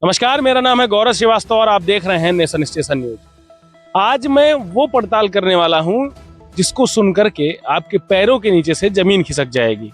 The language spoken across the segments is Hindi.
नमस्कार, मेरा नाम है गौरव श्रीवास्तव और आप देख रहे हैं नेशन स्टेशन न्यूज। आज मैं वो पड़ताल करने वाला हूं जिसको सुनकर के आपके पैरों के नीचे से जमीन खिसक जाएगी।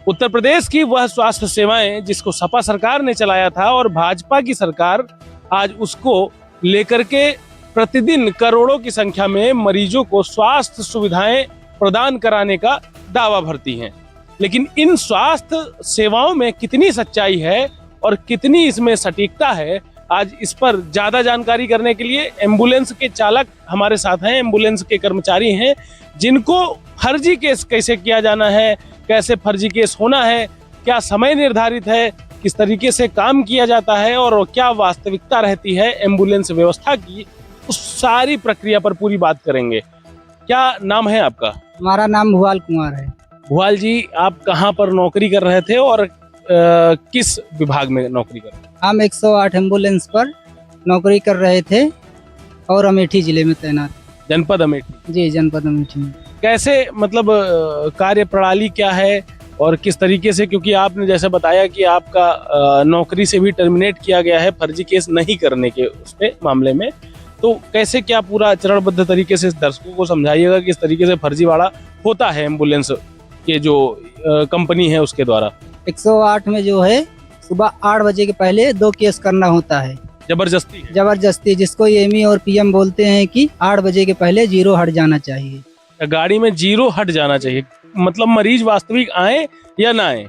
उत्तर प्रदेश की वह स्वास्थ्य सेवाएं जिसको सपा सरकार ने चलाया था और भाजपा की सरकार आज उसको लेकर के प्रतिदिन करोड़ों की संख्या में मरीजों को स्वास्थ्य सुविधाएं प्रदान कराने का दावा भरती हैं। लेकिन इन स्वास्थ्य सेवाओं में कितनी सच्चाई है और कितनी इसमें सटीकता है, आज इस पर ज्यादा जानकारी करने के लिए एम्बुलेंस के चालक हमारे साथ हैं, एम्बुलेंस के कर्मचारी हैं, जिनको फर्जी केस कैसे किया जाना है, कैसे फर्जी केस होना है, क्या समय निर्धारित है, किस तरीके से काम किया जाता है और क्या वास्तविकता रहती है एम्बुलेंस व्यवस्था की, उस सारी प्रक्रिया पर पूरी बात करेंगे। क्या नाम है आपका? हमारा नाम भुआल कुमार है। भुआल जी, आप कहाँ पर नौकरी कर रहे थे और किस विभाग में नौकरी कर रहे थे? हम 108 एम्बुलेंस पर नौकरी कर रहे थे और अमेठी जिले में तैनात। जनपद अमेठी? जी, जनपद अमेठी में। कैसे मतलब कार्य प्रणाली क्या है और किस तरीके से, क्योंकि आपने जैसे बताया कि आपका नौकरी से भी टर्मिनेट किया गया है फर्जी केस नहीं करने के उसपे मामले में, तो कैसे क्या पूरा चरणबद्ध तरीके से दर्शकों को समझाइएगा किस तरीके से फर्जीवाड़ा होता है एम्बुलेंस के जो कंपनी है उसके द्वारा। 108 में जो है सुबह 8 बजे के पहले 2 केस करना होता है। जबरदस्ती, जिसको एमई और पीएम बोलते हैं कि 8 बजे के पहले 0 हट जाना चाहिए। गाड़ी में 0 हट जाना चाहिए, मतलब मरीज वास्तविक आए या ना आए?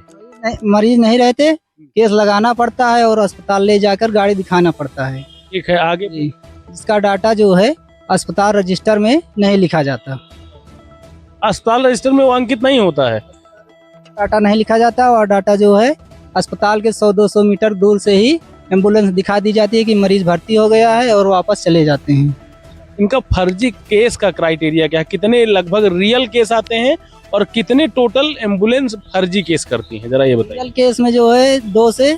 मरीज नहीं रहते, केस लगाना पड़ता है और अस्पताल ले जाकर गाड़ी दिखाना पड़ता है। ठीक है, आगे? इसका डाटा जो है अस्पताल रजिस्टर में नहीं लिखा जाता। अस्पताल रजिस्टर में वो अंकित नहीं होता है? डाटा नहीं लिखा जाता और डाटा जो है अस्पताल के 100-200 मीटर दूर से ही एम्बुलेंस दिखा दी जाती है कि मरीज भर्ती हो गया है और वापस चले जाते हैं। इनका फर्जी केस का क्राइटेरिया क्या है? कितने लगभग रियल केस आते हैं और कितने टोटल एम्बुलेंस फर्जी केस करती हैं, जरा ये बताइए। रियल केस में जो है 2 से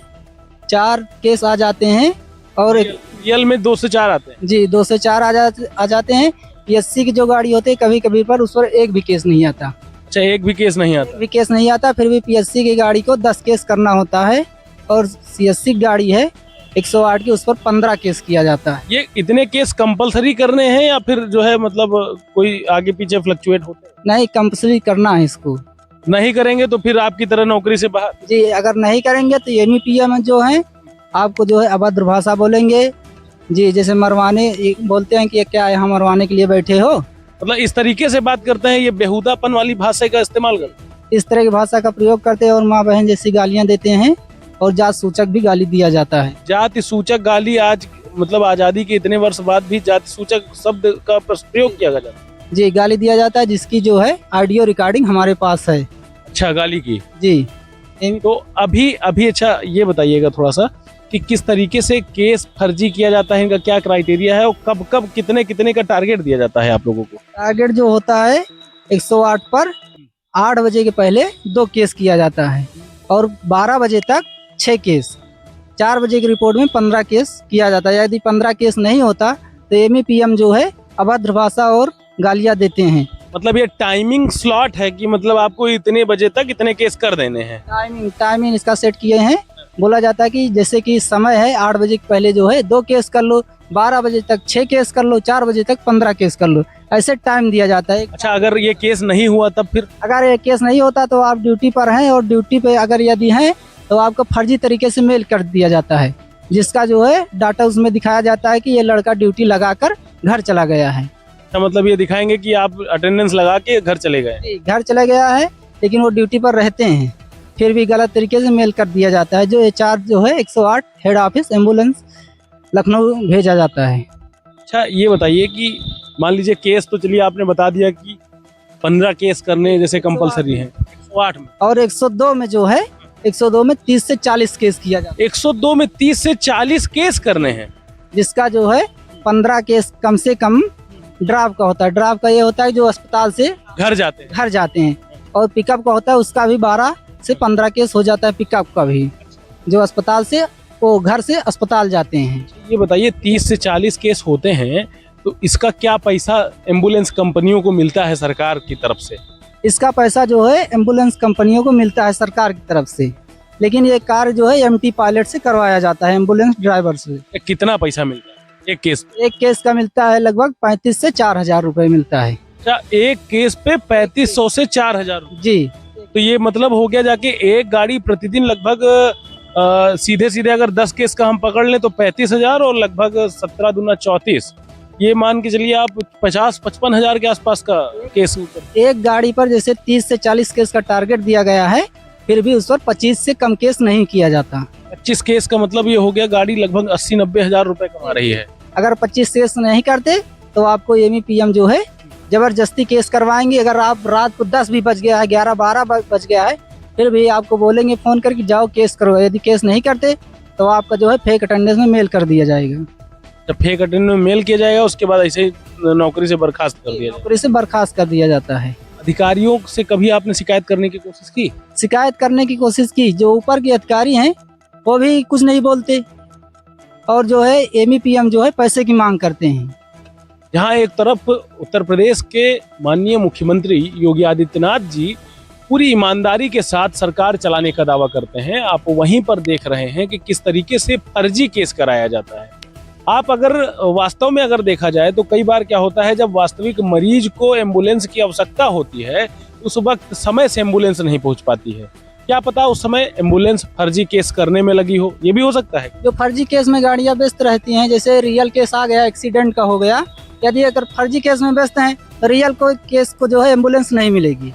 4 केस आ जाते हैं और रियल में 2 से 4 आते हैं? जी, 2 से 4 आ जाते हैं। पीएससी की जो गाड़ी होती है कभी कभी पर उस पर एक भी केस नहीं आता। अच्छा, एक भी केस नहीं आता? भी केस नहीं आता, फिर भी पीएससी की गाड़ी को 10 केस करना होता है और सीएससी गाड़ी है 108 की, उस पर 15 केस किया जाता है। ये इतने केस कंपलसरी करने हैं या फिर जो है मतलब कोई आगे पीछे फ्लक्चुएट होते हैं? नहीं, कंपल्सरी करना है इसको। नहीं करेंगे तो फिर आपकी तरह नौकरी से बाहर? जी, अगर नहीं करेंगे तो एमई पीएम जो है आपको जो है अभद्र भाषा बोलेंगे। जी, जैसे मरवाने बोलते हैं कि क्या यहाँ मरवाने के लिए बैठे हो, मतलब इस तरीके से बात करते हैं, ये बेहुदापन वाली भाषा का इस्तेमाल करते हैं, इस तरह की भाषा का प्रयोग करते हैं और माँ बहन जैसी गालियाँ देते हैं और जात सूचक भी गाली दिया जाता है। जाति सूचक गाली आज मतलब आजादी के इतने वर्ष बाद भी जाति सूचक शब्द का प्रयोग किया जाता है? जी, गाली दिया जाता है, जिसकी जो है ऑडियो रिकॉर्डिंग हमारे पास है। अच्छा, गाली की? जी। तो अभी अच्छा ये बताइएगा थोड़ा सा कि किस तरीके से केस फर्जी किया जाता है, इनका क्या क्राइटेरिया है और कब कब कितने का टारगेट दिया जाता है आप लोगों को? टारगेट जो होता है 108 पर 8 बजे के पहले 2 केस किया जाता है और 12 बजे तक 6 केस, 4 बजे की रिपोर्ट में 15 केस किया जाता है। यदि 15 केस नहीं होता तो एमई पीएम जो है अभद्र भाषा और गालियां देते हैं। मतलब ये टाइमिंग स्लॉट है कि मतलब आपको इतने बजे तक इतने केस कर देने हैं? टाइमिंग इसका सेट किए हैं। बोला जाता है कि जैसे कि समय है 8 बजे के पहले जो है 2 केस कर लो, 12 बजे तक 6 केस कर लो, 4 बजे तक 15 केस कर लो, ऐसे टाइम दिया जाता है। अच्छा, अगर ये केस नहीं हुआ तब फिर? अगर ये केस नहीं होता तो आप ड्यूटी पर हैं और ड्यूटी पे अगर यदि हैं तो आपको फर्जी तरीके से मेल कर दिया जाता है, जिसका जो है डाटा उसमें दिखाया जाता है कि ये लड़का ड्यूटी लगाकर घर चला गया है। मतलब ये दिखाएंगे कि आप अटेंडेंस लगा के घर चले गए? घर चला गया है, लेकिन वो ड्यूटी पर रहते हैं, फिर भी गलत तरीके से मेल कर दिया जाता है। जो एचआर जो है 108 हेड ऑफिस एम्बुलेंस लखनऊ भेजा जाता है। अच्छा, ये बताइए कि मान लीजिए केस तो चलिए आपने बता दिया कि 15 केस करने जैसे कंपलसरी है 108 में, और 102 में जो है 102 में 30 से 40 केस किया जाता है। 102 में 30 से 40 केस करने हैं, जिसका जो है 15 केस कम से कम ड्राइव का होता है। ड्राइव का ये होता है जो अस्पताल से घर जाते हैं और पिकअप का होता है, उसका भी 12 से 15 केस हो जाता है। पिकअप का भी जो अस्पताल से वो घर से अस्पताल जाते हैं। ये बताइए 30 से 40 केस होते हैं तो इसका क्या पैसा एम्बुलेंस कंपनियों को मिलता है सरकार की तरफ से? इसका पैसा जो है एम्बुलेंस कंपनियों को मिलता है सरकार की तरफ से। लेकिन ये कार्य जो है एमटी पायलट से करवाया जाता है, एम्बुलेंस ड्राइवर से। ये कितना पैसा मिलता है एक केस पे? एक केस का मिलता है लगभग 35 से 4,000 रुपए मिलता है। अच्छा, एक केस पे 3500 से 4000 रुपए। जी, तो ये मतलब हो गया जाके एक गाड़ी प्रतिदिन लगभग सीधे सीधे अगर 10 केस का हम पकड़ लें तो 35,000 और लगभग 17 दूना 34, ये मान के चलिए आप 50-55 हजार के आसपास का केस। एक गाड़ी पर जैसे 30 से 40 केस का टारगेट दिया गया है, फिर भी उस पर 25 से कम केस नहीं किया जाता। 25 केस का मतलब ये हो गया गाड़ी लगभग 80-90 हजार रुपए कमा रही है। अगर 25 केस नहीं करते तो आपको एमईपीएम जो है जबरदस्ती केस करवाएंगे। अगर आप रात को 10 भी बज गया है, 11-12 बज गया है, फिर भी आपको बोलेंगे फोन करके जाओ केस करो। यदि केस नहीं करते तो आपका जो है फेक अटेंडेंस में मेल कर दिया जाएगा। जब फेक अटेंडेंस में मेल किया जाएगा उसके बाद ऐसे ही नौकरी से बर्खास्त कर दिया जाएगा। नौकरी से बर्खास्त कर दिया जाता है। अधिकारियों से कभी आपने शिकायत करने की कोशिश की? शिकायत करने की कोशिश की, जो ऊपर के अधिकारी हैं वो भी कुछ नहीं बोलते, और जो है एमईपीएम जो है पैसे की मांग करते हैं। जहां एक तरफ उत्तर प्रदेश के माननीय मुख्यमंत्री योगी आदित्यनाथ जी पूरी ईमानदारी के साथ सरकार चलाने का दावा करते हैं, आप वहीं पर देख रहे हैं कि किस तरीके से फर्जी केस कराया जाता है। आप अगर वास्तव में अगर देखा जाए तो कई बार क्या होता है, जब वास्तविक मरीज को एम्बुलेंस की आवश्यकता होती है उस वक्त समय से एम्बुलेंस नहीं पहुंच पाती है। क्या पता उस समय एम्बुलेंस फर्जी केस करने में लगी हो, ये भी हो सकता है। जो फर्जी केस में गाड़ियां व्यस्त रहती हैं, जैसे रियल केस आ गया, एक्सीडेंट का हो गया, यदि अगर फर्जी केस में व्यस्त हैं तो रियल को केस को जो है एम्बुलेंस नहीं मिलेगी,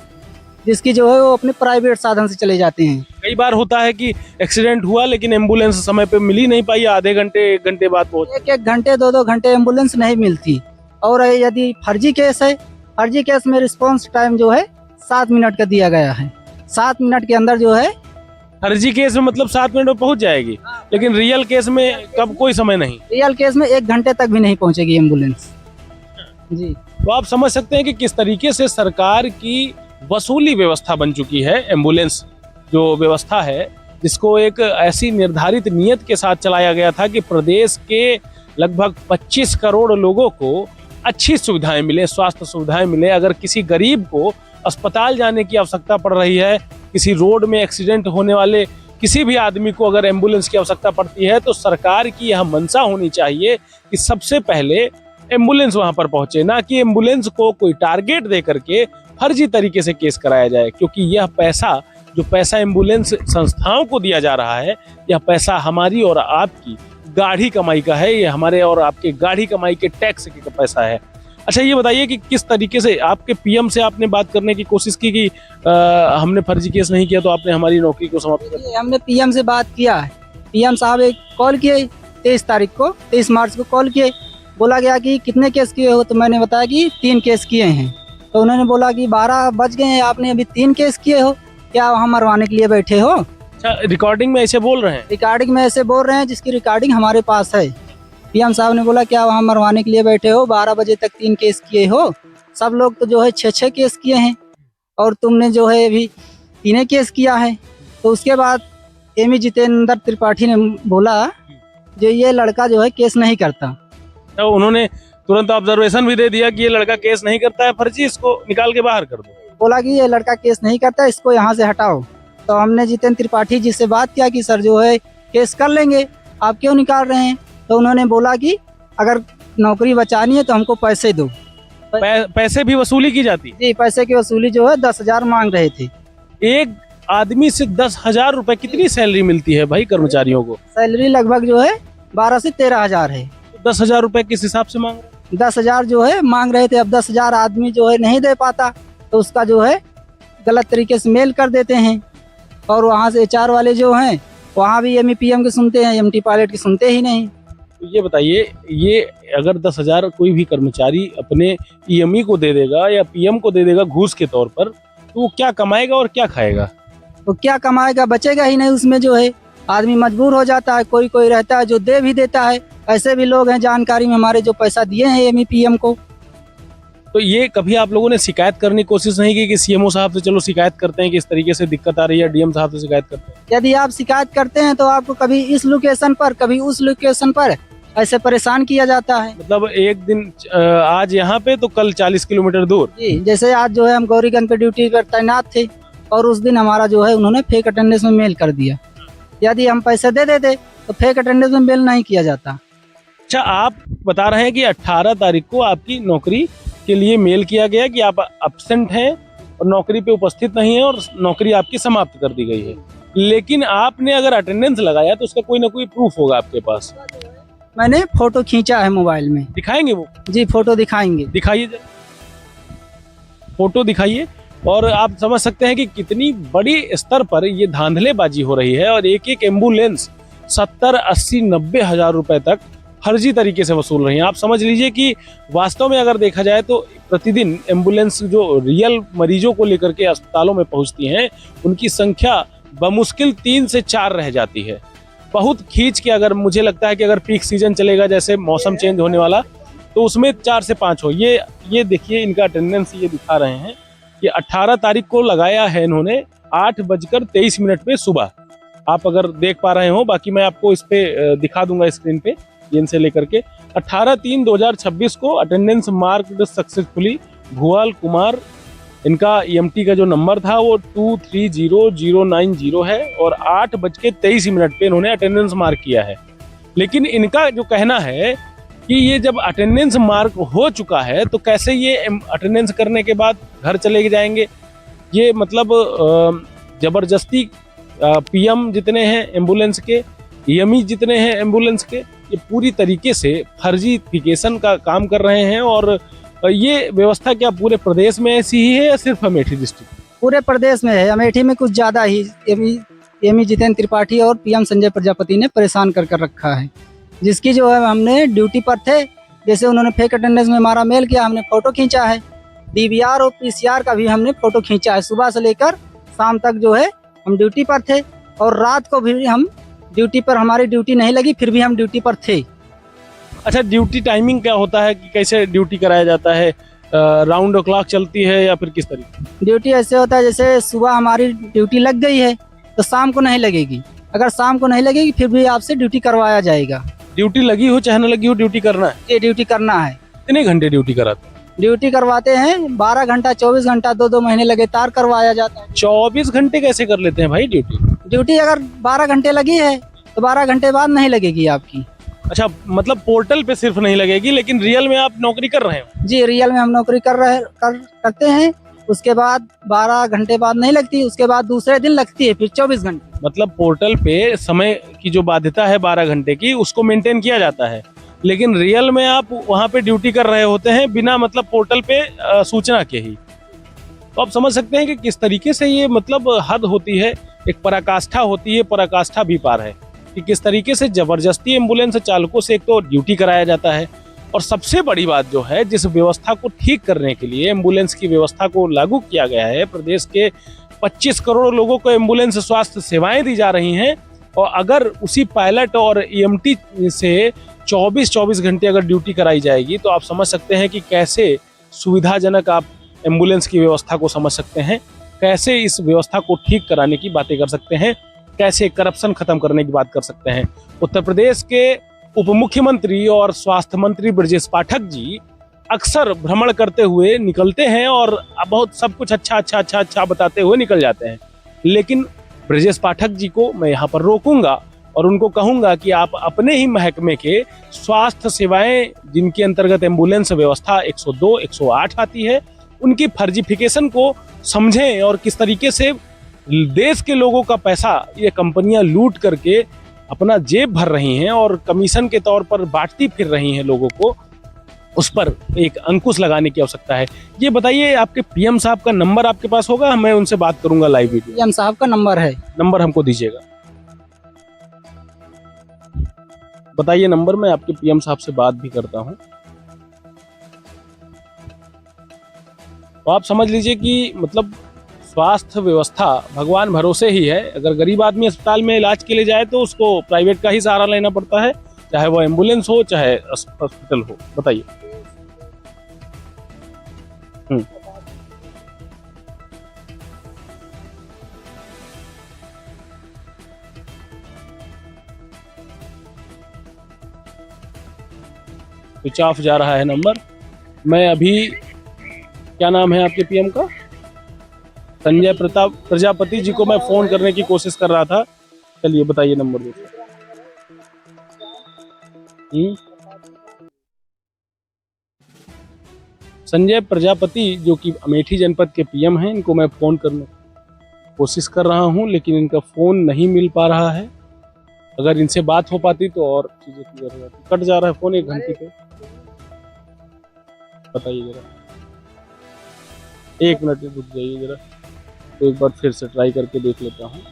जिसकी जो है वो अपने प्राइवेट साधन से चले जाते हैं। कई बार होता है कि एक्सीडेंट हुआ लेकिन एम्बुलेंस समय पे मिल ही नहीं पाई, आधे घंटे 1 घंटे बाद पहुंच। 1 घंटे 2 घंटे एम्बुलेंस नहीं मिलती। और यदि फर्जी केस है, फर्जी केस में रिस्पांस टाइम जो है 7 मिनट का दिया गया है। 7 मिनट के अंदर जो है फर्जी केस में मतलब 7 मिनट में पहुंच जाएगी, लेकिन रियल केस में कब कोई समय नहीं। रियल केस में 1 घंटे तक भी नहीं पहुंचेगी एम्बुलेंस। जी, तो आप समझ सकते हैं कि किस तरीके से सरकार की वसूली व्यवस्था बन चुकी है। एम्बुलेंस जो व्यवस्था है, जिसको एक ऐसी निर्धारित नियत के साथ चलाया गया था कि प्रदेश के लगभग 25 करोड़ लोगों को अच्छी सुविधाएं मिले, स्वास्थ्य सुविधाएं मिले। अगर किसी गरीब को अस्पताल जाने की आवश्यकता पड़ रही है, किसी रोड में एक्सीडेंट होने वाले किसी भी आदमी को अगर एम्बुलेंस की आवश्यकता पड़ती है, तो सरकार की यह मंशा होनी चाहिए कि सबसे पहले एम्बुलेंस वहां पर पहुंचे, ना कि एम्बुलेंस को कोई टारगेट दे करके फर्जी तरीके से केस कराया जाए। क्योंकि यह पैसा, जो पैसा एम्बुलेंस संस्थाओं को दिया जा रहा है, यह पैसा हमारी और आपकी गाढ़ी कमाई का है। ये हमारे और आपके गाढ़ी कमाई के टैक्स का पैसा है। अच्छा, ये बताइए कि किस तरीके से आपके पीएम से आपने बात करने की कोशिश की कि हमने फर्जी केस नहीं किया तो आपने हमारी नौकरी को समाप्त कर दिया? हमने पीएम से बात किया है। पीएम साहब एक कॉल किए 23 तारीख को, 23 मार्च को कॉल किए। बोला गया कि कितने केस किए हो, तो मैंने बताया कि 3 केस किए हैं। तो उन्होंने बोला कि 12 बज गए हैं, आपने अभी 3 केस किए हो, क्या वहाँ मरवाने के लिए बैठे हो? अच्छा, रिकॉर्डिंग में ऐसे बोल रहे हैं? रिकॉर्डिंग में ऐसे बोल रहे हैं, जिसकी रिकॉर्डिंग हमारे पास है। पीएम साहब ने बोला क्या वहाँ मरवाने के लिए बैठे हो, 12 बजे तक 3 केस किए हो, सब लोग तो जो है 6-6 केस किए हैं, और तुमने जो है अभी 3 केस किया है। तो उसके बाद एमी जितेंद्र त्रिपाठी ने बोला जो ये लड़का जो है केस नहीं करता। तो उन्होंने तुरंत ऑब्जर्वेशन भी दे दिया कि ये लड़का केस नहीं करता है, फर्जी, इसको निकाल के बाहर कर दो। बोला कि ये लड़का केस नहीं करता, इसको यहाँ से हटाओ। तो हमने जितेंद्र त्रिपाठी जी से बात किया कि सर जो है केस कर लेंगे, आप क्यों निकाल रहे हैं? तो उन्होंने बोला कि अगर नौकरी बचानी है तो हमको पैसे दो। पैसे भी वसूली की जाती? जी, पैसे की वसूली जो है 10,000 मांग रहे थे। एक आदमी से 10,000 रुपए? कितनी सैलरी मिलती है भाई कर्मचारियों को? सैलरी लगभग जो है 12 से 13,000 है। 10,000 रुपए किस हिसाब से मांग रहे हैं? 10,000 जो है मांग रहे थे। अब 10,000 आदमी जो है नहीं दे पाता, तो उसका जो है गलत तरीके से मेल कर देते हैं। और वहाँ से HR वाले जो हैं वहाँ भी एमईपीएम के सुनते हैं, एमटी पायलट की सुनते ही नहीं। तो ये बताइए, ये अगर 10,000 कोई भी कर्मचारी अपने ईएमई को दे देगा या पीएम को दे देगा घूस के तौर पर, तो वो क्या कमाएगा और क्या खाएगा? तो क्या कमाएगा, बचेगा ही नहीं उसमें। जो है आदमी मजबूर हो जाता है। कोई कोई रहता है जो दे भी देता है। ऐसे भी लोग हैं जानकारी में हमारे जो पैसा दिए हैं एमईपीएम को। तो ये कभी आप लोगों ने शिकायत करने की कोशिश नहीं की कि सीएमओ साहब से चलो शिकायत करते हैं कि इस तरीके से दिक्कत आ रही है, डीएम साहब से शिकायत करते हैं? यदि आप शिकायत करते हैं तो आपको कभी इस लोकेशन पर, कभी उस लोकेशन पर ऐसे परेशान किया जाता है। मतलब एक दिन आज यहाँ पे तो कल 40 किलोमीटर दूर। जी, जैसे आज जो है हम गौरीगंज पे ड्यूटी पर तैनात थे, और उस दिन हमारा जो है उन्होंने फेक अटेंडेंस में मेल कर दिया। यदि हम पैसे दे देते तो फेक अटेंडेंस में मेल नहीं किया जाता। अच्छा, आप बता रहे हैं कि 18 तारीख को आपकी नौकरी के लिए मेल किया गया कि आप एब्सेंट हैं और नौकरी पे उपस्थित नहीं है और नौकरी आपकी समाप्त कर दी गई है, लेकिन आपने अगर अटेंडेंस लगाया तो उसका कोई ना कोई प्रूफ होगा आपके पास। मैंने फोटो खींचा है मोबाइल में। दिखाएंगे वो? जी फोटो दिखाएंगे। दिखाइए जरा, फोटो दिखाइए। और आप समझ सकते हैं कि कितनी बड़ी स्तर पर ये धांधलेबाजी हो रही है और एक एक एम्बुलेंस 70, 80, 90 हजार रुपए तक फर्जी तरीके से वसूल रही हैं। आप समझ लीजिए कि वास्तव में अगर देखा जाए तो प्रतिदिन एम्बुलेंस जो रियल मरीजों को लेकर के अस्पतालों में पहुंचती हैं उनकी संख्या बमुश्किल 3 से 4 रह जाती है। बहुत खींच के, अगर मुझे लगता है कि अगर पीक सीजन चलेगा, जैसे मौसम चेंज होने वाला, तो उसमें 4 से 5 हो। ये देखिए इनका अटेंडेंस ये दिखा रहे हैं कि 18 तारीख को लगाया है इन्होंने 8:23 पे सुबह। आप अगर देख पा रहे हो, बाकी मैं आपको इस पे दिखा दूंगा स्क्रीन पे, इनसे लेकर के 18/3/2026 को अटेंडेंस मार्क्ड सक्सेसफुली भुआल कुमार। इनका EMT का जो नंबर था वो 230090 है और 8:23 पे इन्होंने अटेंडेंस मार्क किया है। लेकिन इनका जो कहना है कि ये जब अटेंडेंस मार्क हो चुका है तो कैसे ये अटेंडेंस करने के बाद घर चले जाएंगे। ये मतलब जबरदस्ती PM जितने हैं एम्बुलेंस के, EME जितने हैं एम्बुलेंस के, ये पूरी तरीके से फर्जीफिकेशन का काम कर रहे हैं। और ये व्यवस्था क्या पूरे प्रदेश में ऐसी ही है या सिर्फ अमेठी डिस्ट्रिक्ट? पूरे प्रदेश में है, अमेठी में कुछ ज्यादा ही EME जितेंद्र त्रिपाठी और PM संजय प्रजापति ने परेशान कर रखा है। जिसकी जो है हमने ड्यूटी पर थे, जैसे उन्होंने फेक अटेंडेंस में हमारा मेल किया, हमने फोटो खींचा है। DVR और PCR का भी हमने फोटो खींचा है। सुबह से लेकर शाम तक जो है हम ड्यूटी पर थे और रात को भी हम ड्यूटी पर, हमारी ड्यूटी नहीं लगी फिर भी हम ड्यूटी पर थे। अच्छा, ड्यूटी टाइमिंग क्या होता है कि कैसे ड्यूटी कराया जाता है? राउंड क्लॉक चलती है या फिर किस तरीके? ड्यूटी ऐसे होता है जैसे सुबह हमारी ड्यूटी लग गई है तो शाम को नहीं लगेगी। अगर शाम को नहीं लगेगी फिर भी आपसे ड्यूटी करवाया जाएगा। ड्यूटी लगी हो चाहे न लगी हो, ड्यूटी करना है। ये ड्यूटी करना है। कितने घंटे ड्यूटी कराते हैं? ड्यूटी करवाते हैं 12 घंटा, 24 घंटा, 2-2 महीने लगातार करवाया जाता है। 24 घंटे कैसे कर लेते हैं भाई ड्यूटी? ड्यूटी अगर 12 घंटे लगी है तो 12 घंटे बाद नहीं लगेगी आपकी। अच्छा, मतलब पोर्टल पे सिर्फ नहीं लगेगी लेकिन रियल में आप नौकरी कर रहे हो? जी रियल में हम नौकरी करते हैं। उसके बाद 12 घंटे बाद नहीं लगती, उसके बाद दूसरे दिन लगती है फिर 24 घंटे। मतलब पोर्टल पे समय की जो बाध्यता है 12 घंटे की, उसको मेंटेन किया जाता है, लेकिन रियल में आप वहाँ पे ड्यूटी कर रहे होते हैं बिना मतलब पोर्टल पे सूचना के ही। तो आप समझ सकते हैं कि किस तरीके से ये मतलब हद होती है, एक पराकाष्ठा होती है, पराकाष्ठा भी पार है कि किस तरीके से जबरदस्ती एम्बुलेंस चालकों से एक तो ड्यूटी कराया जाता है। और सबसे बड़ी बात जो है, जिस व्यवस्था को ठीक करने के लिए एम्बुलेंस की व्यवस्था को लागू किया गया है, प्रदेश के 25 करोड़ लोगों को एम्बुलेंस स्वास्थ्य सेवाएं दी जा रही हैं और अगर उसी पायलट और EMT से 24 घंटे अगर ड्यूटी कराई जाएगी तो आप समझ सकते हैं कि कैसे सुविधाजनक आप एम्बुलेंस की व्यवस्था को समझ सकते हैं, कैसे इस व्यवस्था को ठीक कराने की बातें कर सकते हैं, कैसे करप्शन खत्म करने की बात कर सकते हैं। उत्तर प्रदेश के उप मुख्यमंत्री और स्वास्थ्य मंत्री ब्रजेश पाठक जी अक्सर भ्रमण करते हुए निकलते हैं और बहुत सब कुछ अच्छा बताते हुए निकल जाते हैं, लेकिन ब्रजेश पाठक जी को मैं यहाँ पर रोकूंगा और उनको कहूंगा कि आप अपने ही महकमे के स्वास्थ्य सेवाएं जिनके अंतर्गत एम्बुलेंस व्यवस्था 102, 108 आती है, उनकी फर्जीफिकेशन को समझें और किस तरीके से देश के लोगों का पैसा ये कंपनियां लूट करके अपना जेब भर रही हैं और कमीशन के तौर पर बांटती फिर रही हैं लोगों को, उस पर एक अंकुश लगाने की आवश्यकता है। ये बताइए, आपके PM साहब का नंबर आपके पास होगा? मैं उनसे बात करूंगा लाइव वीडियो। PM साहब का नंबर है। नंबर हमको दीजिएगा, बताइए नंबर, मैं आपके PM साहब से बात भी करता हूं। तो आप समझ लीजिए कि मतलब स्वास्थ्य व्यवस्था भगवान भरोसे ही है। अगर गरीब आदमी अस्पताल में इलाज के लिए जाए तो उसको प्राइवेट का ही सहारा लेना पड़ता है, चाहे वो एम्बुलेंस हो चाहे हॉस्पिटल हो। बताइए। स्विच ऑफ जा रहा है नंबर। मैं अभी, क्या नाम है आपके PM का? संजय प्रजापति जी को मैं फोन करने की कोशिश कर रहा था चलिए बताइए नंबर दूसरा। संजय प्रजापति जो कि अमेठी जनपद के पीएम हैं, इनको मैं फोन करने की कोशिश कर रहा हूं, लेकिन इनका फोन नहीं मिल पा रहा है। अगर इनसे बात हो पाती तो और चीजें क्लियर हो जाती। कट जा रहा है फोन 1 घंटे पे। बताइए जरा, 1 मिनट रुक जाइए जरा, तो एक बार फिर से ट्राई करके देख लेता हूँ।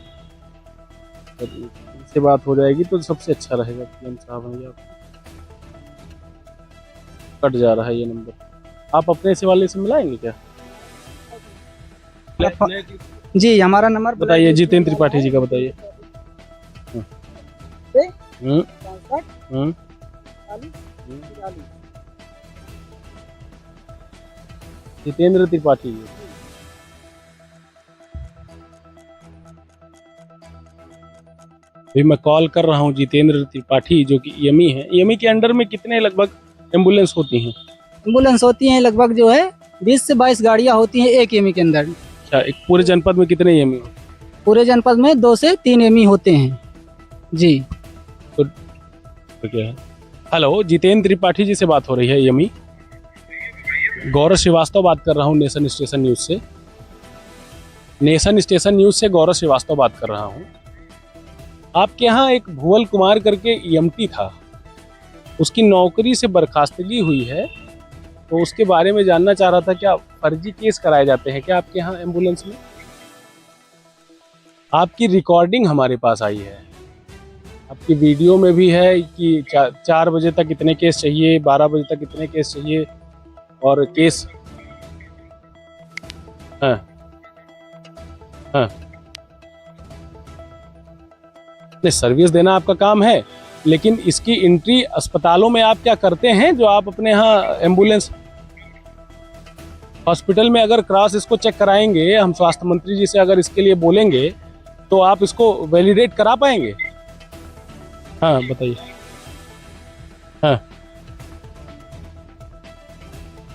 इनसे बात हो जाएगी तो सबसे अच्छा रहेगा। पीएम साहब हैं आप, कट जा रहा है ये नंबर। आप अपने से वाले से मिलाएंगे क्या? जी हमारा नंबर बताइए, जितेंद्र त्रिपाठी जी का बताइए। जितेंद्र त्रिपाठी जी। अभी मैं कॉल कर रहा हूँ जितेंद्र त्रिपाठी जो कि ईएमई है। ईएमई के अंडर में कितने लगभग एम्बुलेंस होती हैं? एम्बुलेंस होती हैं लगभग जो है 20 से 22 गाड़ियां होती हैं एक एमी के अंदर। अच्छा, एक पूरे जनपद में कितने ईएमई होते हैं? पूरे जनपद में 2 से 3 एमी होते हैं जी। तो क्या है? हेलो, जितेंद्र त्रिपाठी जी से बात हो रही है ईएमई। गौरव श्रीवास्तव बात कर रहा हूँ नेशन स्टेशन न्यूज से। नेशन स्टेशन न्यूज से गौरव श्रीवास्तव बात कर रहा हूँ। आपके यहाँ एक भुवल कुमार करके ईएमटी था, उसकी नौकरी से बर्खास्तगी हुई है, तो उसके बारे में जानना चाह रहा था। क्या फर्जी केस कराए जाते हैं क्या आपके यहाँ एम्बुलेंस में? आपकी रिकॉर्डिंग हमारे पास आई है, आपकी वीडियो में भी है कि 4 बजे तक इतने केस चाहिए, 12 बजे तक इतने केस चाहिए, और केस हाँ हाँ नहीं, सर्विस देना आपका काम है, लेकिन इसकी एंट्री अस्पतालों में आप क्या करते हैं? जो आप अपने यहाँ एम्बुलेंस हॉस्पिटल में अगर क्रॉस इसको चेक कराएंगे, हम स्वास्थ्य मंत्री जी से अगर इसके लिए बोलेंगे तो आप इसको वैलिडेट करा पाएंगे? हाँ बताइए। हाँ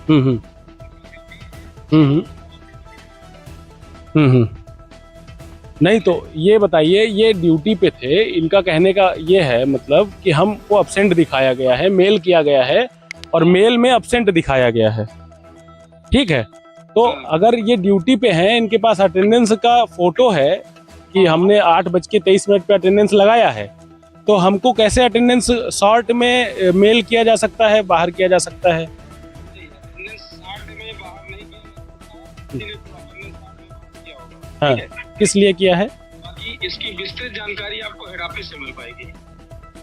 हम्म नहीं, तो ये बताइए, ये ड्यूटी पे थे, इनका कहने का ये है मतलब कि हमको अब्सेंट दिखाया गया है, मेल किया गया है और मेल में अब्सेंट दिखाया गया है, ठीक है? तो अगर ये ड्यूटी पे हैं, इनके पास अटेंडेंस का फोटो है कि हमने 8:23 पे अटेंडेंस लगाया है, तो हमको कैसे अटेंडेंस शॉर्ट में मेल किया जा सकता है, बाहर किया जा सकता है? हाँ, किस लिए किया है? इसकी विस्तृत जानकारी आपको हेड ऑफिस से मिल पाएगी।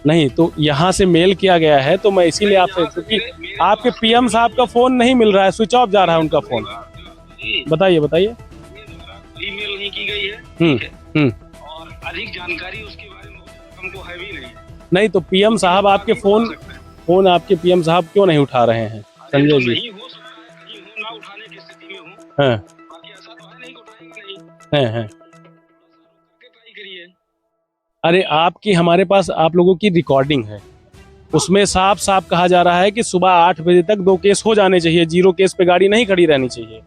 नहीं, तो यहाँ से मेल किया गया है, तो मैं इसीलिए आपसे, क्योंकि आपके पीएम साहब का फोन नहीं मिल रहा है, स्विच ऑफ जा रहा है उनका फोन। बताइए बताइए। ईमेल नहीं की गई है और अधिक जानकारी उसके बारे में हमको है भी नहीं। तो पीएम साहब आपके फोन आपके पीएम साहब क्यों नहीं उठा रहे हैं? संजय जी, नहीं हो सकता है, कहीं हूँ ना उठाने की स्थिति में हूँ। हाँ बाकी ऐसा तो है नहीं कि उठाएंगे नहीं। हाँ। ट्राई करिए। अरे, आपकी हमारे पास आप लोगों की रिकॉर्डिंग है, उसमें साफ साफ कहा जा रहा है कि सुबह 8 बजे तक 2 केस हो जाने चाहिए, 0 केस पे गाड़ी नहीं खड़ी रहनी चाहिए।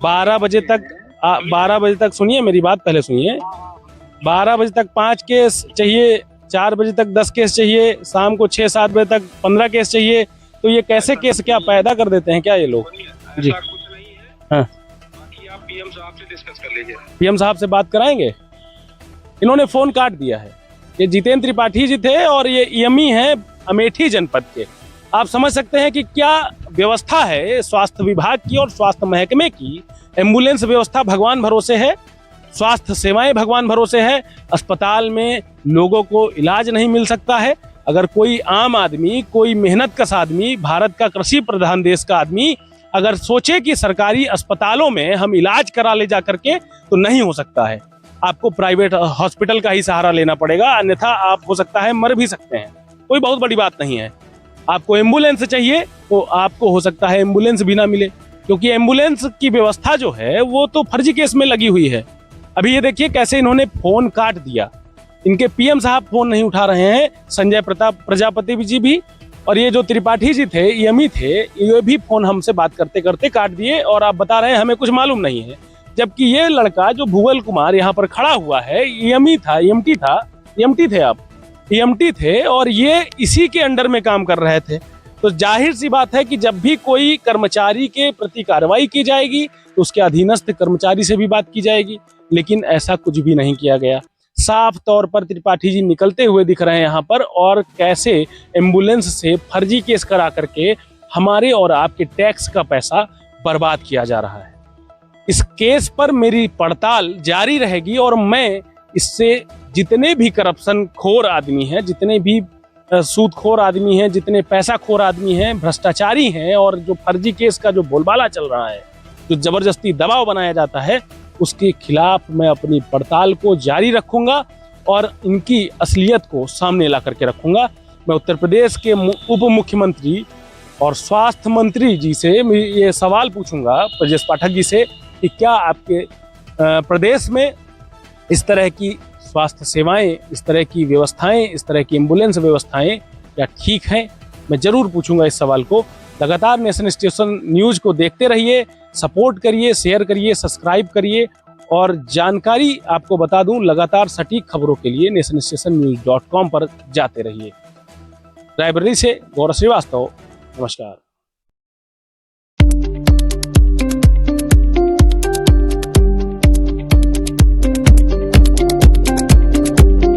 12 बजे तक 12 बजे तक सुनिए मेरी बात, पहले सुनिए। 12 बजे तक 5 केस चाहिए, 4 बजे तक 10 केस चाहिए, शाम को 6-7 बजे तक 15 केस चाहिए। तो ये कैसे केस क्या पैदा कर देते हैं क्या ये लोग? जी ऐसा कुछ नहीं है। हाँ, बाकी आप पीएम साहब से डिस्कस कर लीजिए। पीएम साहब से बात कराएंगे। इन्होंने फोन काट दिया है। ये जितेंद्र त्रिपाठी जी थे और ये ईएमई है अमेठी जनपद के। आप समझ सकते हैं कि क्या व्यवस्था है स्वास्थ्य विभाग की और स्वास्थ्य महकमे की। एम्बुलेंस व्यवस्था भगवान भरोसे है, स्वास्थ्य सेवाएं भगवान भरोसे है। अस्पताल में लोगों को इलाज नहीं मिल सकता है। अगर कोई आम आदमी, कोई मेहनतकश आदमी, भारत का कृषि प्रधान देश का आदमी अगर सोचे कि सरकारी अस्पतालों में हम इलाज करा ले जा करके, तो नहीं हो सकता है। आपको प्राइवेट हॉस्पिटल का ही सहारा लेना पड़ेगा, अन्यथा आप हो सकता है मर भी सकते हैं। कोई बहुत बड़ी बात नहीं है। आपको एम्बुलेंस चाहिए तो आपको हो सकता है एम्बुलेंस भी ना मिले, क्योंकि एम्बुलेंस की व्यवस्था जो है वो तो फर्जी केस में लगी हुई है। अभी ये देखिए कैसे इन्होंने फोन काट दिया। इनके पीएम साहब फोन नहीं उठा रहे हैं, संजय प्रजापति जी भी, और ये जो त्रिपाठी जी थे, ईएमई थे, ये भी फोन हमसे बात करते करते काट दिए। और आप बता रहे हैं हमें कुछ मालूम नहीं है। जबकि ये लड़का जो भूगल कुमार यहाँ पर खड़ा हुआ है, ईएमटी थे और ये इसी के अंडर में काम कर रहे थे। तो जाहिर सी बात है कि जब भी कोई कर्मचारी के प्रति कार्रवाई की जाएगी तो उसके अधीनस्थ कर्मचारी से भी बात की जाएगी, लेकिन ऐसा कुछ भी नहीं किया गया। साफ तौर पर त्रिपाठी जी निकलते हुए दिख रहे हैं यहाँ पर, और कैसे एम्बुलेंस से फर्जी केस करा करके हमारे और आपके टैक्स का पैसा बर्बाद किया जा रहा है। इस केस पर मेरी पड़ताल जारी रहेगी और मैं इससे जितने भी करप्शन खोर आदमी हैं, जितने भी सूदखोर आदमी हैं, जितने पैसा खोर आदमी हैं, भ्रष्टाचारी हैं, और जो फर्जी केस का जो बोलबाला चल रहा है, जो जबरदस्ती दबाव बनाया जाता है, उसके खिलाफ मैं अपनी पड़ताल को जारी रखूंगा और इनकी असलियत को सामने ला करके रखूंगा। मैं उत्तर प्रदेश के उप मुख्यमंत्री और स्वास्थ्य मंत्री जी से ये सवाल पूछूंगा, ब्रजेश पाठक जी से, कि क्या आपके प्रदेश में इस तरह की स्वास्थ्य सेवाएं, इस तरह की व्यवस्थाएं, इस तरह की एम्बुलेंस व्यवस्थाएं क्या ठीक हैं? मैं जरूर पूछूंगा इस सवाल को। लगातार नेशन स्टेशन न्यूज को देखते रहिए, सपोर्ट करिए, शेयर करिए, सब्सक्राइब करिए, और जानकारी आपको बता दूं, लगातार सटीक खबरों के लिए nationstationnews.com पर जाते रहिए। रायबरेली से गौरव श्रीवास्तव, नमस्कार।